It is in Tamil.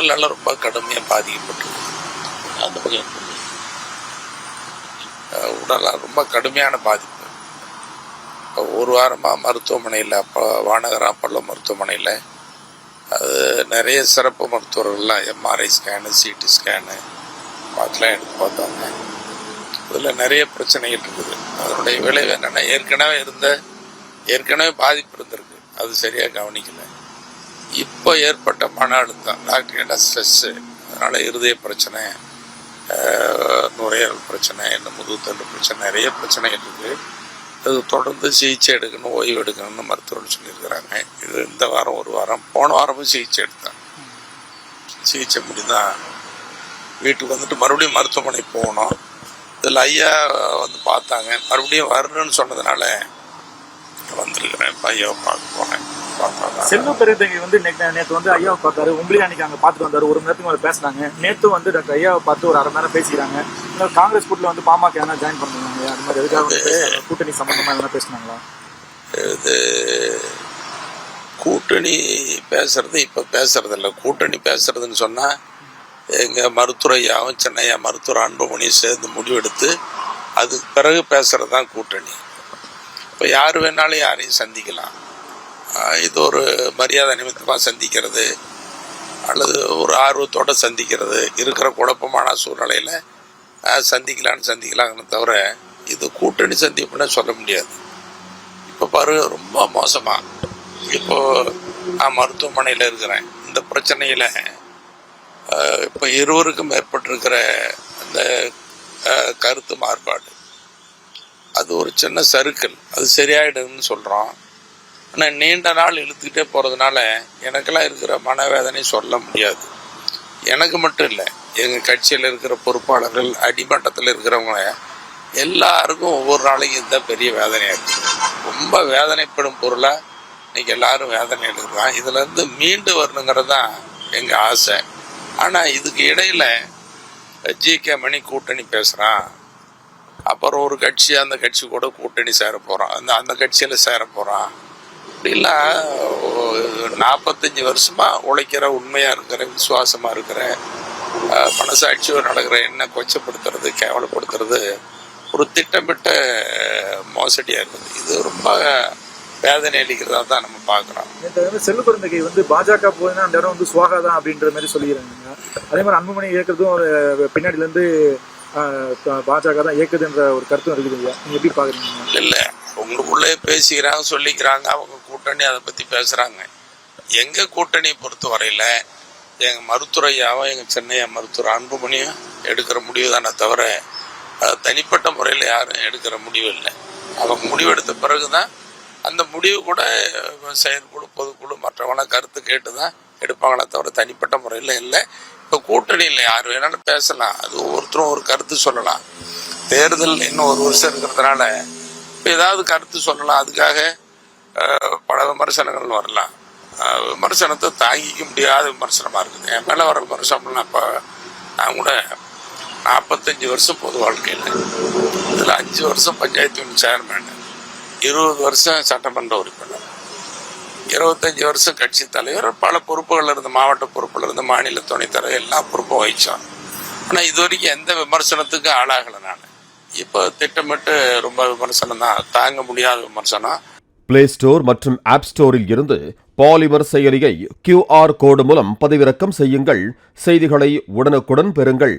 உடல்நலம் ரொம்ப கடுமையாக பாதிக்கப்பட்டிருக்கு. அந்த பக்கம் உடல்நலம் ரொம்ப கடுமையான பாதிப்பு. ஒரு வாரமாக மருத்துவமனையில், அப்போ வானகர் அப்பல்லோ மருத்துவமனையில் அது நிறைய சிறப்பு மருத்துவர்கள்லாம் எம்ஆர்ஐ ஸ்கேனு, சிடி ஸ்கேனு பார்த்துலாம் எடுத்து பார்த்தாங்க. அதில் நிறைய பிரச்சனைகள் இருக்குது. அதனுடைய விளைவு என்னென்னா, ஏற்கனவே பாதிப்பு இருந்திருக்கு, அது சரியாக கவனிக்கலை. இப்போ ஏற்பட்ட மன அழுத்தம், டாக்டர் கேட்டால் ஸ்ட்ரெஸ்ஸு, அதனால் இருதய பிரச்சனை, நுரையீரல் பிரச்சனை, இன்னும் முதுகுத்தண்டு பிரச்சனை, நிறைய பிரச்சனைகள் இருக்குது. அது தொடர்ந்து சிகிச்சை எடுக்கணும், ஓய்வு எடுக்கணும்னு மருத்துவர்கள் சொல்லியிருக்கிறாங்க. இது இந்த வாரம் ஒரு வாரம், போன வாரமும் சிகிச்சை எடுத்தேன். சிகிச்சை முடிதான் வீட்டுக்கு வந்துட்டு மறுபடியும் மருத்துவமனை போகணும். இதில் ஐயா வந்து பார்த்தாங்க, மறுபடியும் வரணும்னு சொன்னதுனால வந்திருக்கிறேன். இப்போ ஐயாவை பார்க்க போனேன். செல்வ பெருந்தகை வந்து நேற்று வந்து ஐயாவை பார்த்தாரு, உங்களையும் அன்னைக்கு அங்கே பார்த்துட்டு வந்தாரு. ஒரு மணி நேரத்துக்கு மேலே பேசினாங்க. நேற்று வந்து டாக்டர் ஐயாவை பார்த்து ஒரு அரை மணி நேரம் பேசிக்கிறாங்க. காங்கிரஸ் கூட்டில் வந்து பாமக என்ன ஜாயின் பண்ணுவாங்க, அது மாதிரி எதுக்காக கூட்டணி சம்பந்தமாக எதனா பேசினாங்களா? இது கூட்டணி பேசுறது இப்போ பேசுறது இல்லை. கூட்டணி பேசுறதுன்னு சொன்னால் எங்கள் மருத்துவர் ஐயாவும் சென்னையா மருத்துவர் அன்புமணியும் சேர்ந்து முடிவெடுத்து அதுக்கு பிறகு பேசுறது தான் கூட்டணி. இப்போ யார் வேணாலும் யாரையும் சந்திக்கலாம். இது ஒரு மரியாதை நிமித்தமாக சந்திக்கிறது அல்லது ஒரு ஆர்வத்தோடு சந்திக்கிறது, இருக்கிற குழப்பமான சூழ்நிலையில் சந்திக்கலான்னு தவிர இது கூட்டணி சந்திப்புன்னு சொல்ல முடியாது. இப்போ பாரு, ரொம்ப மோசமாக. இப்போது நான் மருத்துவமனையில் இருக்கிறேன். இந்த பிரச்சனையில் இப்போ இருவருக்கும் ஏற்பட்டிருக்கிற அந்த கருத்து மாறுபாடு, அது ஒரு சின்ன சறுக்கல், அது சரியாயிடுன்னு சொல்கிறோம். ஆனால் நீண்ட நாள் இழுத்துக்கிட்டே போகிறதுனால எனக்கெல்லாம் இருக்கிற மனவேதனை சொல்ல முடியாது. எனக்கு மட்டும் இல்லை, எங்கள் கட்சியில் இருக்கிற பொறுப்பாளர்கள், அடிமட்டத்தில் இருக்கிறவங்க எல்லாருக்கும் ஒவ்வொரு நாளைக்கும் இதுதான் பெரிய வேதனையாக இருக்குது. ரொம்ப வேதனைப்படும் பொருளாக இன்றைக்கி எல்லோரும் வேதனை எடுக்கிறான். இதிலேருந்து மீண்டு வரணுங்கிறது தான் எங்கள் ஆசை. ஆனால் இதுக்கு இடையில் ஜிகே மணி கூட்டணி பேசுகிறான், அப்புறம் ஒரு கட்சி அந்த கட்சி கூட கூட்டணி சேர போகிறான், அந்த கட்சியில் சேர போகிறான். இப்படிலாம் 45 வருஷமாக உழைக்கிற, உண்மையாக இருக்கிற, விசுவாசமாக இருக்கிற, மனசாட்சியோடு நடக்கிற என்ன கொச்சப்படுத்துறது, கேவலப்படுத்துறது ஒரு திட்டமிட்ட மோசடியாக இருக்குது. இது ரொம்ப வேதனை அளிக்கிறதா தான் நம்ம பார்க்குறோம். செல்வ பெருந்தகை வந்து பாஜக போதுன்னா அந்த இடம் வந்து சுவாகா தான் அப்படின்ற மாதிரி சொல்லிடுறாங்க. அதே மாதிரி அன்புமணி இயக்கிறதும் ஒரு பின்னாடியிலேருந்து பாஜக தான் இயக்குதுன்ற ஒரு கருத்தும் இருக்குது இல்லையா? நீங்கள் எப்படி பார்க்குறீங்க? இல்லை, உங்களுக்குள்ளே பேசிக்கிறாங்க, சொல்லிக்கிறாங்க, அவங்க கூட்டணி அதை பற்றி பேசுகிறாங்க. எங்கள் கூட்டணியை பொறுத்த வரையில் எங்கள் மருத்துவரையாவும் எங்கள் சென்னையா மருத்துவர் அன்புமணியும் எடுக்கிற முடிவு தானே தவிர தனிப்பட்ட முறையில் யாரும் எடுக்கிற முடிவு இல்லை. அவங்க முடிவெடுத்த பிறகு தான் அந்த முடிவு கூட செயற்குழு, பொதுக்குழு, மற்றவங்கள கருத்து கேட்டு தான் எடுப்பாங்களே தவிர தனிப்பட்ட முறையில் இல்லை. இப்போ கூட்டணியில் யார் வேணாலும் பேசலாம், அது ஒவ்வொருத்தரும் ஒரு கருத்து சொல்லலாம். தேர்தல் இன்னும் ஒரு வருஷம் இருக்கிறதுனால இப்போ ஏதாவது கருத்து சொல்லலாம். அதுக்காக பல விமர்சனங்கள் வரலாம். விமர்சனத்தை தாங்கிக்க முடியாத விமர்சனமாக இருக்குது. என் மேலே வர விமர்சனம்லாம் இப்போ நான் கூட 45 வருஷம் பொது வாழ்க்கையில், இதில் 5 வருஷம் பஞ்சாயத்து யூனியன் சேர்மேன், 20 வருஷம் சட்டமன்ற உறுப்பினர், 25 வருஷம் கட்சி தலைவர், பல பொறுப்புகள் இருந்து, மாவட்ட பொறுப்பில் இருந்து மாநில துணைத் தலைவர், எல்லா பொறுப்பும் வகித்தோம். ஆனால் இது வரைக்கும் எந்த விமர்சனத்துக்கும் ஆளாகலை. நான் இப்போ திட்டமிட்டு ரொம்ப விமர்சனம் தான், தாங்க முடியாத விமர்சனம். பிளே ஸ்டோர் மற்றும் ஆப் ஸ்டோரில் இருந்து பாலிமர் செயலியை QR கோடு மூலம் பதிவிறக்கம் செய்யுங்கள். செய்திகளை உடனுக்குடன் பெறுங்கள்.